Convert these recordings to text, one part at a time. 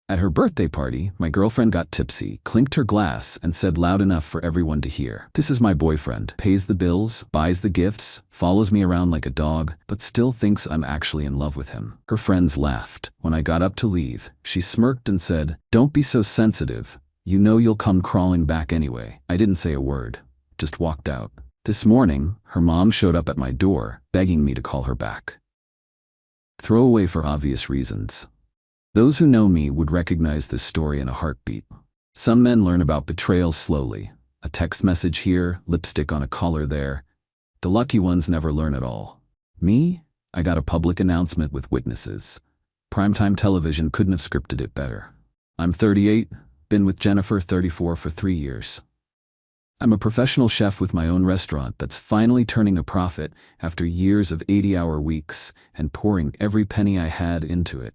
At her birthday party, my girlfriend got tipsy, clinked her glass, and said loud enough for everyone to hear, "This is my boyfriend, pays the bills, buys the gifts, follows me around like a dog, but still thinks I'm actually in love with him." Her friends laughed. When I got up to leave, she smirked and said, "Don't be so sensitive. You know you'll come crawling back anyway." I didn't say a word, just walked out. This morning, her mom showed up at my door, begging me to call her back. Throwaway for obvious reasons. Those who know me would recognize this story in a heartbeat. Some men learn about betrayal slowly. A text message here, lipstick on a collar there. The lucky ones never learn at all. Me? I got a public announcement with witnesses. Primetime television couldn't have scripted it better. I'm 38, been with Jennifer, 34, for 3 years. I'm a professional chef with my own restaurant that's finally turning a profit after years of 80-hour weeks and pouring every penny I had into it.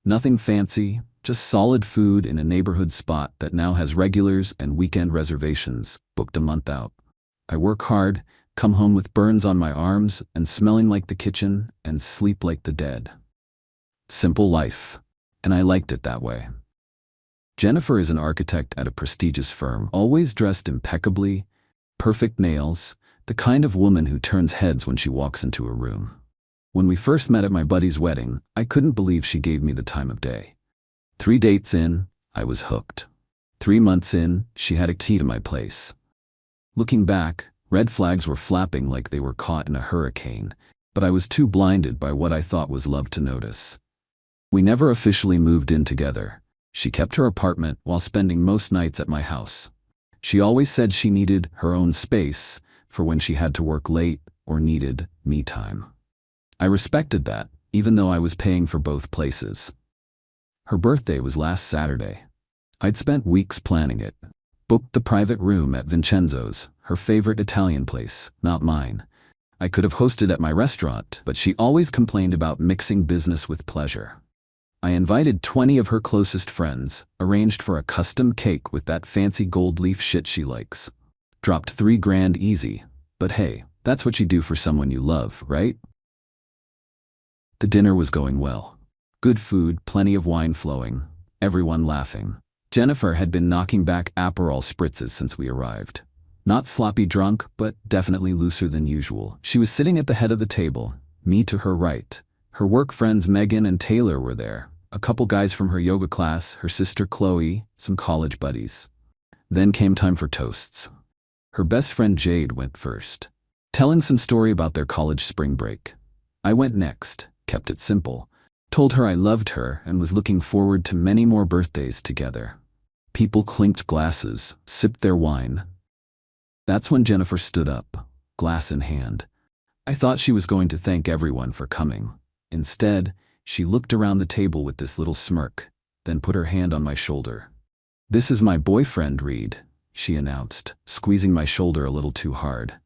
Nothing fancy, just solid food in a neighborhood spot that now has regulars and weekend reservations booked a month out. I work hard, come home with burns on my arms and smelling like the kitchen, and sleep like the dead. Simple life, and I liked it that way. Jennifer is an architect at a prestigious firm, always dressed impeccably, perfect nails, the kind of woman who turns heads when she walks into a room. When we first met at my buddy's wedding, I couldn't believe she gave me the time of day. 3 dates in, I was hooked. 3 months in, she had a key to my place. Looking back, red flags were flapping like they were caught in a hurricane, but I was too blinded by what I thought was love to notice. We never officially moved in together. She kept her apartment while spending most nights at my house. She always said she needed her own space for when she had to work late or needed me time. I respected that, even though I was paying for both places. Her birthday was last Saturday. I'd spent weeks planning it. Booked the private room at Vincenzo's, her favorite Italian place, not mine. I could have hosted at my restaurant, but she always complained about mixing business with pleasure. I invited 20 of her closest friends, arranged for a custom cake with that fancy gold leaf shit she likes. Dropped $3,000 easy, but hey, that's what you do for someone you love, right? The dinner was going well. Good food, plenty of wine flowing, everyone laughing. Jennifer had been knocking back Aperol spritzes since we arrived. Not sloppy drunk, but definitely looser than usual. She was sitting at the head of the table, me to her right. Her work friends Megan and Taylor were there. A couple guys from her yoga class, her sister Qley, some college buddies. Then came time for toasts. Her best friend Jade went first, telling some story about their college spring break. I went next, kept it simple, told her I loved her and was looking forward to many more birthdays together. People clinked glasses, sipped their wine. That's when Jennifer stood up, glass in hand. I thought she was going to thank everyone for coming. Instead, she looked around the table with this little smirk, then put her hand on my shoulder. "This is my boyfriend, Reed," she announced, squeezing my shoulder a little too hard.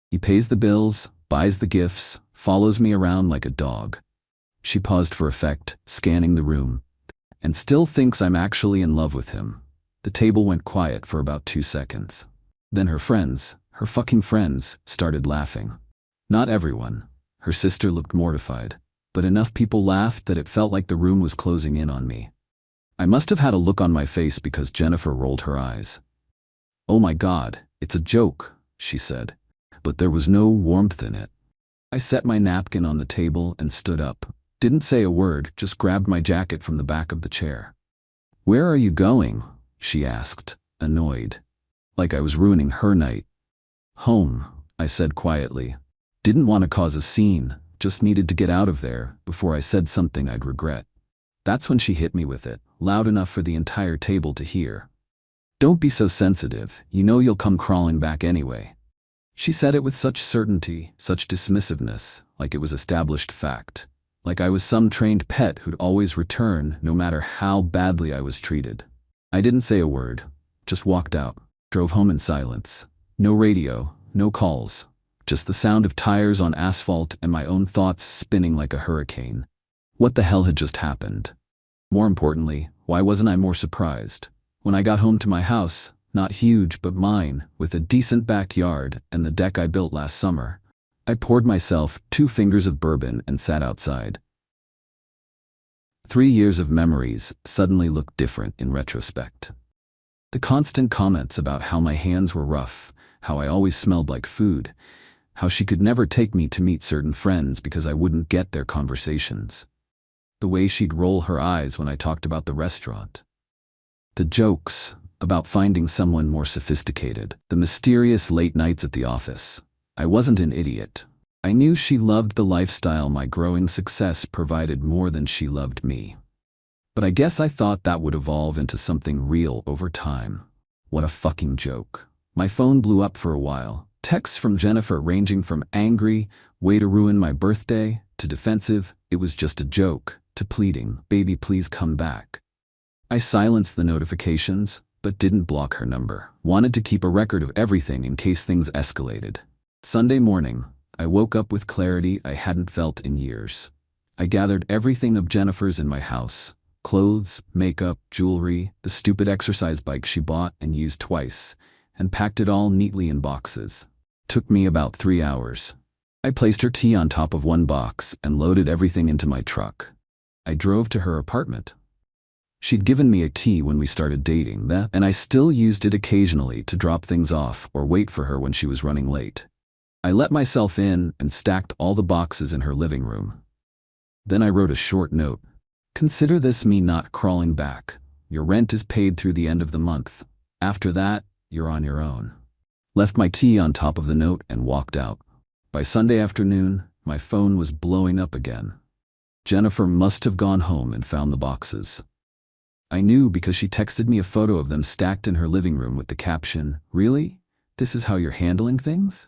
"He pays the bills, buys the gifts, follows me around like a dog." She paused for effect, scanning the room, "and still thinks I'm actually in love with him." The table went quiet for about 2 seconds. Then her friends, her fucking friends, started laughing. Not everyone. Her sister looked mortified, but enough people laughed that it felt like the room was closing in on me. I must have had a look on my face because Jennifer rolled her eyes. "Oh my God, it's a joke," she said, but there was no warmth in it. I set my napkin on the table and stood up. Didn't say a word, just grabbed my jacket from the back of the chair. "Where are you going?" she asked, annoyed, like I was ruining her night. "Home," I said quietly. Didn't want to cause a scene, just needed to get out of there before I said something I'd regret. That's when she hit me with it, loud enough for the entire table to hear. "Don't be so sensitive, you know you'll come crawling back anyway." She said it with such certainty, such dismissiveness, like it was established fact. Like I was some trained pet who'd always return no matter how badly I was treated. I didn't say a word, just walked out, drove home in silence. No radio, no calls, just the sound of tires on asphalt and my own thoughts spinning like a hurricane. What the hell had just happened? More importantly, why wasn't I more surprised? When I got home to my house, not huge but mine, with a decent backyard and the deck I built last summer, I poured myself 2 fingers of bourbon and sat outside. 3 years of memories suddenly looked different in retrospect. The constant comments about how my hands were rough, how I always smelled like food, how she could never take me to meet certain friends because I wouldn't get their conversations. The way she'd roll her eyes when I talked about the restaurant. The jokes about finding someone more sophisticated. The mysterious late nights at the office. I wasn't an idiot. I knew she loved the lifestyle my growing success provided more than she loved me. But I guess I thought that would evolve into something real over time. What a fucking joke. My phone blew up for a while. Texts from Jennifer ranging from angry, way to ruin my birthday, to defensive, it was just a joke, to pleading, baby please come back. I silenced the notifications, but didn't block her number. Wanted to keep a record of everything in case things escalated. Sunday morning, I woke up with clarity I hadn't felt in years. I gathered everything of Jennifer's in my house. Clothes, makeup, jewelry, the stupid exercise bike she bought and used twice, and packed it all neatly in boxes. Took me about 3 hours. I placed her key on top of one box and loaded everything into my truck. I drove to her apartment. She'd given me a key when we started dating, and I still used it occasionally to drop things off or wait for her when she was running late. I let myself in and stacked all the boxes in her living room. Then I wrote a short note. Consider this me not crawling back. Your rent is paid through the end of the month. After that, you're on your own. Left my key on top of the note and walked out. By Sunday afternoon, my phone was blowing up again. Jennifer must have gone home and found the boxes. I knew because she texted me a photo of them stacked in her living room with the caption, "Really? This is how you're handling things?"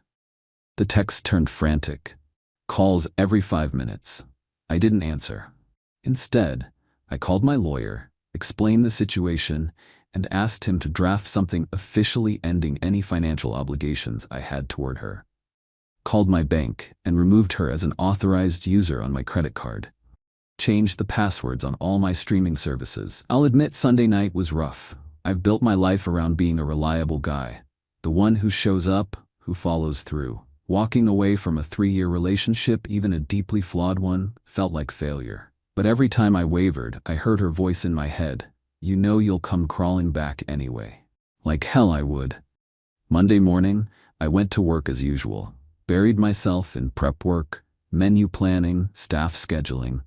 The text turned frantic. Calls every 5 minutes. I didn't answer. Instead, I called my lawyer, explained the situation, and asked him to draft something officially ending any financial obligations I had toward her. Called my bank and removed her as an authorized user on my credit card. Changed the passwords on all my streaming services. I'll admit Sunday night was rough. I've built my life around being a reliable guy. The one who shows up, who follows through. Walking away from a 3-year relationship, even a deeply flawed one, felt like failure. But every time I wavered, I heard her voice in my head. You know you'll come crawling back anyway. Like hell I would. Monday morning, I went to work as usual. Buried myself in prep work, menu planning, staff scheduling.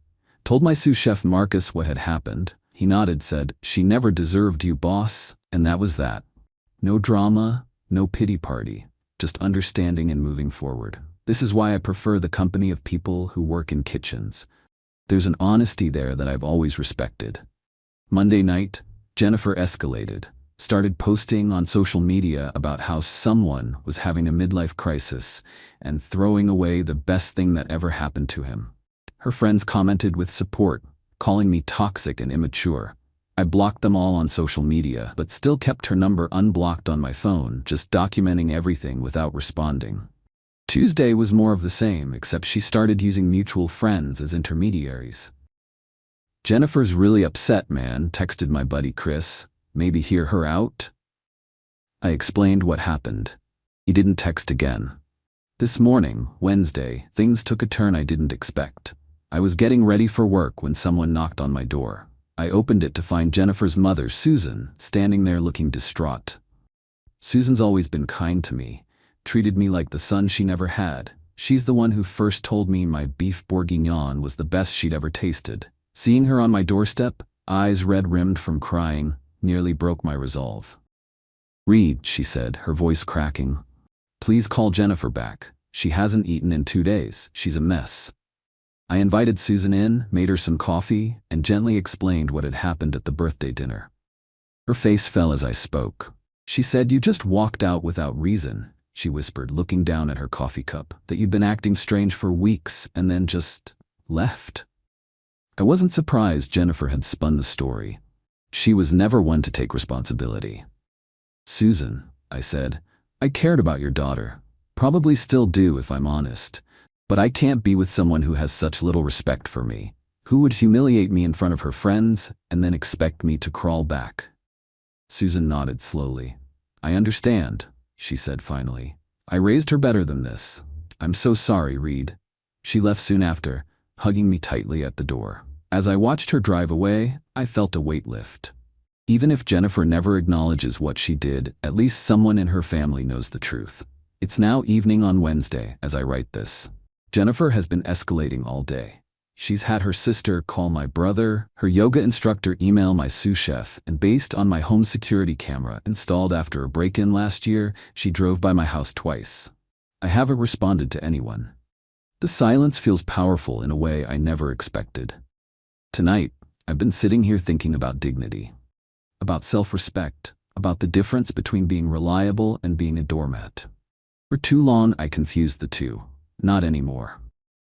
Told my sous chef Marcus what had happened. He nodded, said, "She never deserved you, boss," and that was that. No drama, no pity party, just understanding and moving forward. This is why I prefer the company of people who work in kitchens. There's an honesty there that I've always respected. Monday night, Jennifer escalated, started posting on social media about how someone was having a midlife crisis and throwing away the best thing that ever happened to him. Her friends commented with support, calling me toxic and immature. I blocked them all on social media, but still kept her number unblocked on my phone, just documenting everything without responding. Tuesday was more of the same, except she started using mutual friends as intermediaries. "Jennifer's really upset, man," texted my buddy Chris. "Maybe hear her out?" I explained what happened. He didn't text again. This morning, Wednesday, things took a turn I didn't expect. I was getting ready for work when someone knocked on my door. I opened it to find Jennifer's mother, Susan, standing there looking distraught. Susan's always been kind to me, treated me like the son she never had. She's the one who first told me my beef bourguignon was the best she'd ever tasted. Seeing her on my doorstep, eyes red-rimmed from crying, nearly broke my resolve. "Reed," she said, her voice cracking. "Please call Jennifer back. She hasn't eaten in 2 days. She's a mess." I invited Susan in, made her some coffee, and gently explained what had happened at the birthday dinner. Her face fell as I spoke. She said, "You just walked out without reason," she whispered, looking down at her coffee cup, "that you'd been acting strange for weeks and then just left." I wasn't surprised Jennifer had spun the story. She was never one to take responsibility. "Susan," I said, "I cared about your daughter. Probably still do if I'm honest. But I can't be with someone who has such little respect for me, who would humiliate me in front of her friends and then expect me to crawl back." Susan nodded slowly. "I understand," she said finally. "I raised her better than this. I'm so sorry, Reed." She left soon after, hugging me tightly at the door. As I watched her drive away, I felt a weight lift. Even if Jennifer never acknowledges what she did, at least someone in her family knows the truth. It's now evening on Wednesday as I write this. Jennifer has been escalating all day. She's had her sister call my brother, her yoga instructor email my sous chef, and based on my home security camera installed after a break-in last year, she drove by my house twice. I haven't responded to anyone. The silence feels powerful in a way I never expected. Tonight, I've been sitting here thinking about dignity, about self-respect, about the difference between being reliable and being a doormat. For too long, I confused the two. Not anymore.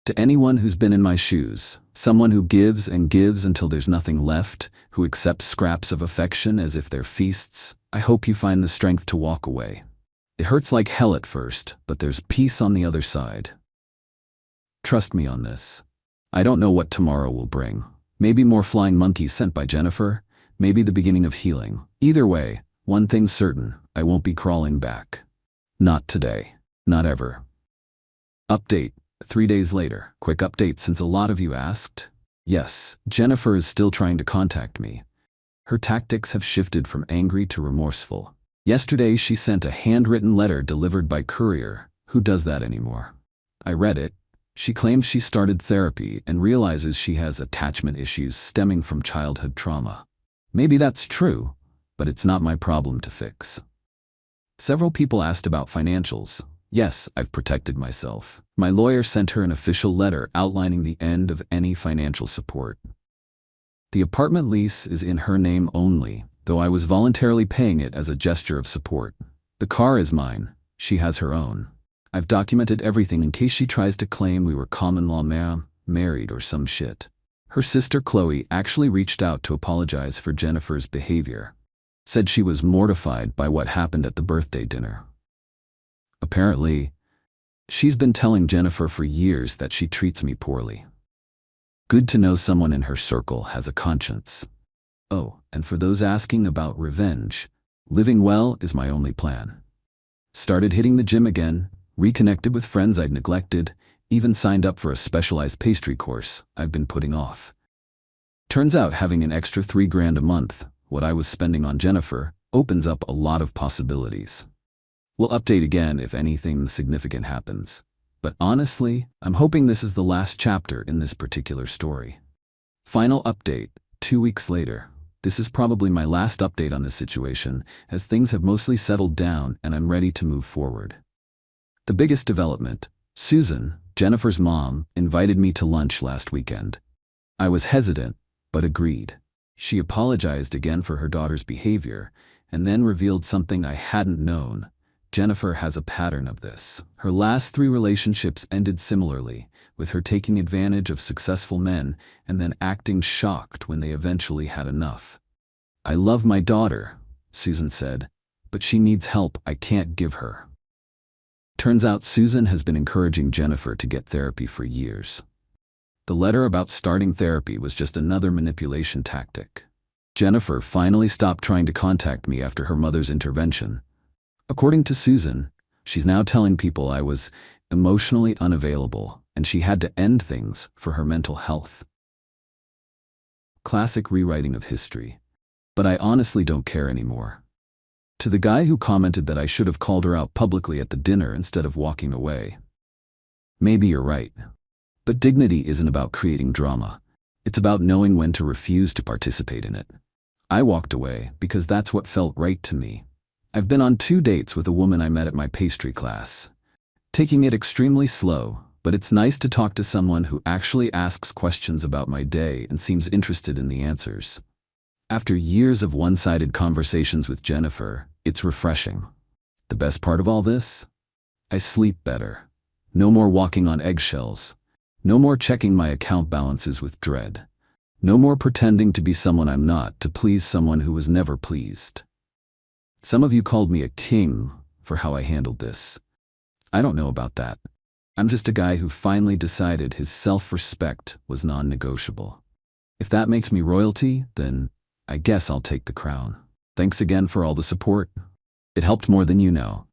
To anyone who's been in my shoes, someone who gives and gives until there's nothing left, who accepts scraps of affection as if they're feasts, I hope you find the strength to walk away. It hurts like hell at first, but there's peace on the other side. Trust me on this. I don't know what tomorrow will bring. Maybe more flying monkeys sent by Jennifer, maybe the beginning of healing. Either way, one thing's certain, I won't be crawling back. Not today. Not ever. Update. 3 days later. Quick update since a lot of you asked. Yes, Jennifer is still trying to contact me. Her tactics have shifted from angry to remorseful. Yesterday she sent a handwritten letter delivered by courier. Who does that anymore? I read it. She claims she started therapy and realizes she has attachment issues stemming from childhood trauma. Maybe that's true, but it's not my problem to fix. Several people asked about financials. Yes, I've protected myself. My lawyer sent her an official letter outlining the end of any financial support. The apartment lease is in her name only, though I was voluntarily paying it as a gesture of support. The car is mine. She has her own. I've documented everything in case she tries to claim we were common law married or some shit. Her sister Qley actually reached out to apologize for Jennifer's behavior. Said she was mortified by what happened at the birthday dinner. Apparently, she's been telling Jennifer for years that she treats me poorly. Good to know someone in her circle has a conscience. Oh, and for those asking about revenge, living well is my only plan. Started hitting the gym again, reconnected with friends I'd neglected, even signed up for a specialized pastry course I've been putting off. Turns out having an extra $3,000 a month, what I was spending on Jennifer, opens up a lot of possibilities. We'll update again if anything significant happens. But honestly, I'm hoping this is the last chapter in this particular story. Final update, 2 weeks later. This is probably my last update on this situation, as things have mostly settled down and I'm ready to move forward. The biggest development, Susan, Jennifer's mom, invited me to lunch last weekend. I was hesitant, but agreed. She apologized again for her daughter's behavior, and then revealed something I hadn't known. Jennifer has a pattern of this. Her last 3 relationships ended similarly, with her taking advantage of successful men and then acting shocked when they eventually had enough. I love my daughter, Susan said, but she needs help I can't give her. Turns out Susan has been encouraging Jennifer to get therapy for years. The letter about starting therapy was just another manipulation tactic. Jennifer finally stopped trying to contact me after her mother's intervention. According to Susan, she's now telling people I was emotionally unavailable and she had to end things for her mental health. Classic rewriting of history. But I honestly don't care anymore. To the guy who commented that I should have called her out publicly at the dinner instead of walking away. Maybe you're right. But dignity isn't about creating drama. It's about knowing when to refuse to participate in it. I walked away because that's what felt right to me. I've been on 2 dates with a woman I met at my pastry class. Taking it extremely slow, but it's nice to talk to someone who actually asks questions about my day and seems interested in the answers. After years of one-sided conversations with Jennifer, it's refreshing. The best part of all this? I sleep better. No more walking on eggshells. No more checking my account balances with dread. No more pretending to be someone I'm not to please someone who was never pleased. Some of you called me a king for how I handled this. I don't know about that. I'm just a guy who finally decided his self-respect was non-negotiable. If that makes me royalty, then I guess I'll take the crown. Thanks again for all the support. It helped more than you know.